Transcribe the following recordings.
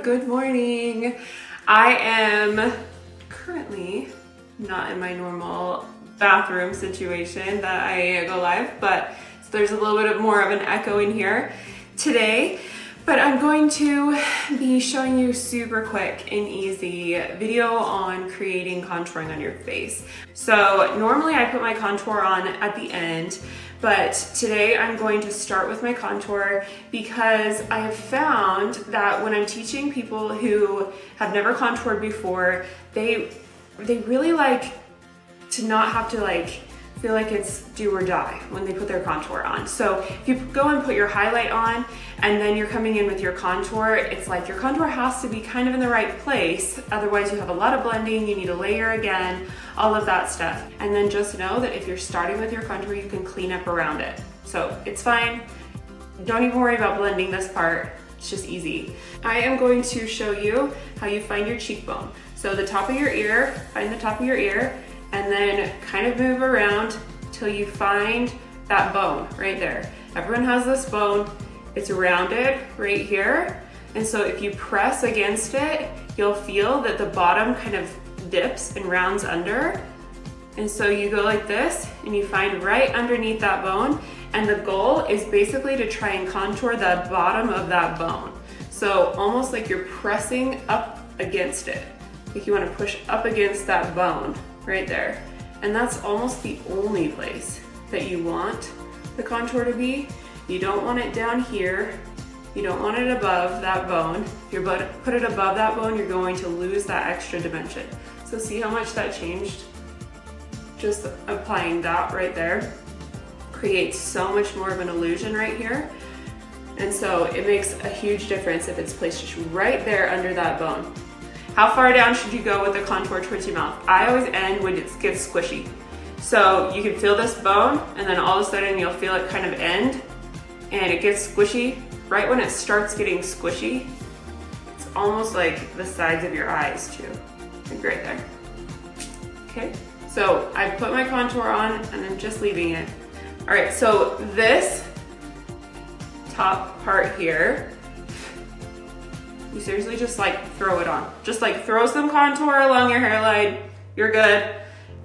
good morning. I am currently not in my normal bathroom situation that I go live, but so there's a little bit more of an echo in here today. But I'm going to be showing you super quick and easy video on creating contouring on your face. So normally I put my contour on at the end, but today I'm going to start with my contour because I have found that when I'm teaching people who have never contoured before, they really like to not have to feel like it's do or die when they put their contour on. So if you go and put your highlight on and then you're coming in with your contour, it's like your contour has to be kind of in the right place. Otherwise you have a lot of blending, you need to layer again, all of that stuff. And then just know that if you're starting with your contour, you can clean up around it. So it's fine. Don't even worry about blending this part. It's just easy. I am going to show you how you find your cheekbone. So the top of your ear, find the top of your ear, and then kind of move around till you find that bone right there. Everyone has this bone. It's rounded right here. And so if you press against it, you'll feel that the bottom kind of dips and rounds under. And so you go like this and you find right underneath that bone. And the goal is basically to try and contour the bottom of that bone. So almost like you're pressing up against it. Like you want to push up against that bone right there. And that's almost the only place that you want the contour to be. You don't want it down here. You don't want it above that bone. If you put it above that bone, you're going to lose that extra dimension. So see how much that changed? Just applying that right there creates so much more of an illusion right here. And so it makes a huge difference if it's placed just right there under that bone. How far down should you go with the contour towards your mouth? I always end when it gets squishy. So you can feel this bone and then all of a sudden you'll feel it kind of end and it gets squishy. Right when it starts getting squishy, it's almost like the sides of your eyes too. Like right there. Okay, so I put my contour on and I'm just leaving it. All right, so this top part here, you seriously just throw it on. Just throw some contour along your hairline, you're good.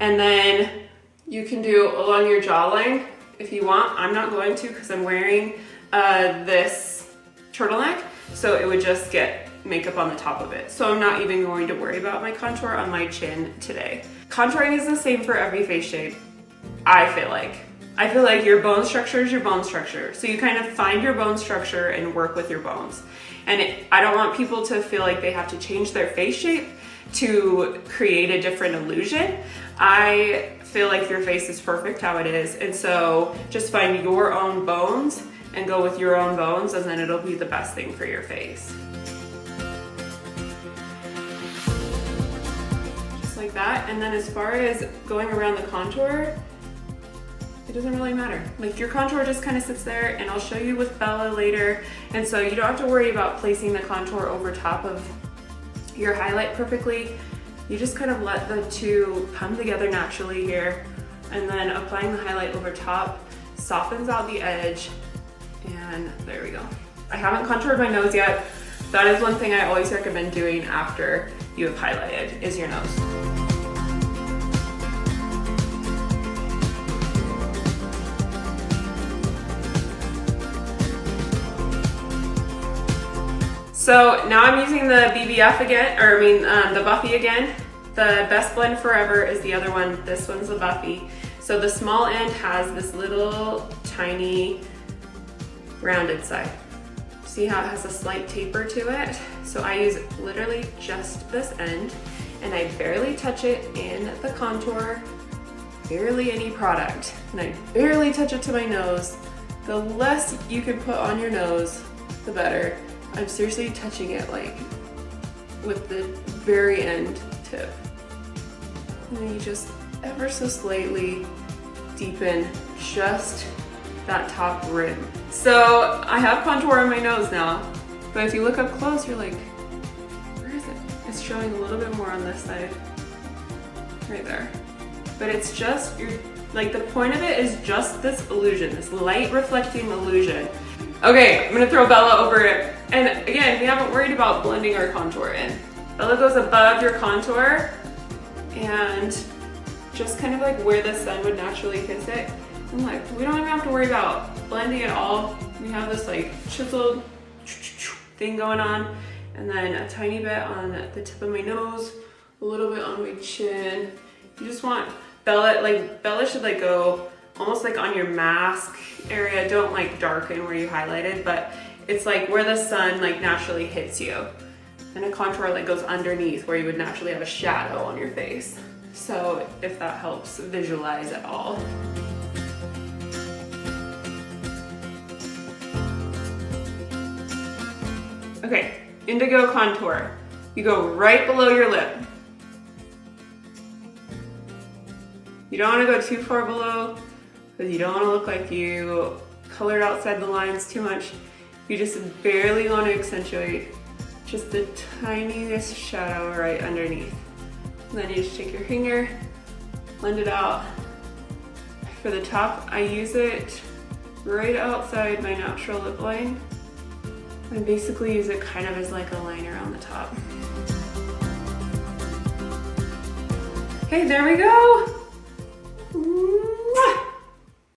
And then you can do along your jawline if you want. I'm not going to because I'm wearing this turtleneck, so it would just get makeup on the top of it. So I'm not even going to worry about my contour on my chin today. Contouring is the same for every face shape, I feel like. I feel like your bone structure is your bone structure. So you kind of find your bone structure and work with your bones. And I don't want people to feel like they have to change their face shape to create a different illusion. I feel like your face is perfect how it is. And so just find your own bones and go with your own bones, and then it'll be the best thing for your face. Just like that. And then as far as going around the contour, it doesn't really matter. Your contour just kind of sits there, and I'll show you with Bella later. And so you don't have to worry about placing the contour over top of your highlight perfectly. You just kind of let the two come together naturally here. And then applying the highlight over top softens out the edge. And there we go. I haven't contoured my nose yet. That is one thing I always recommend doing after you have highlighted, is your nose. So now I'm using the BBF again, the Buffy again. The Best Blend Forever is the other one. This one's the Buffy. So the small end has this little tiny rounded side. See how it has a slight taper to it? So I use literally just this end, and I barely touch it in the contour, barely any product, and I barely touch it to my nose. The less you can put on your nose, the better. I'm seriously touching it with the very end tip. And then you just ever so slightly deepen just that top rim. So I have contour on my nose now, but if you look up close, you're like, where is it? It's showing a little bit more on this side, right there. But it's just, the point of it is just this illusion, this light reflecting illusion. Okay, I'm gonna throw Bella over And again, we haven't worried about blending our contour in. Bella goes above your contour and just kind of like where the sun would naturally kiss it. And like, we don't even have to worry about blending at all. We have this like chiseled thing going on, and then a tiny bit on the tip of my nose, a little bit on my chin. You just want Bella should like go almost like on your mask area. Don't like darken where you highlighted, but it's like where the sun like naturally hits you. And a contour like goes underneath where you would naturally have a shadow on your face. So if that helps visualize at all. Okay, indigo contour. You go right below your lip. You don't want to go too far below because you don't want to look like you colored outside the lines too much. You just barely want to accentuate just the tiniest shadow right underneath. And then you just take your finger, blend it out. For the top, I use it right outside my natural lip line. I basically use it kind of as like a liner on the top. Okay, there we go.